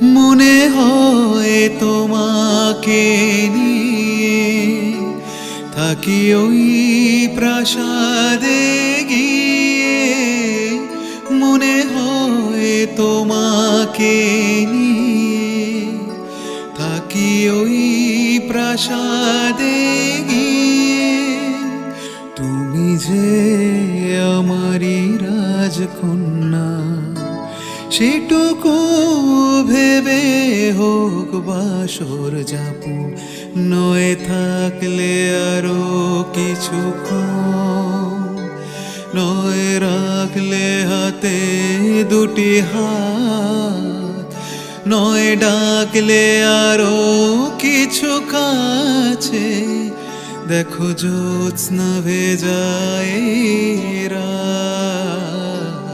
মনে হয় তোমাকে নিয়ে থাকি ওই প্রাসাদে গিয়ে। মনে হয় তোমাকে নিয়ে থাকি ওই প্রাসাদে গিয়ে। তুমি যে আমারি রাজকন্যা সেটুকু ভেবে হোক বাসর যাপু, নয় থাকলে আরো কিছুক্ষণ, নয় রাখলে হাতে দুটি হাত, নয় ডাকলে আরো কিছু কাছে। দেখো জ্যোৎস্না ভেজায় রাত,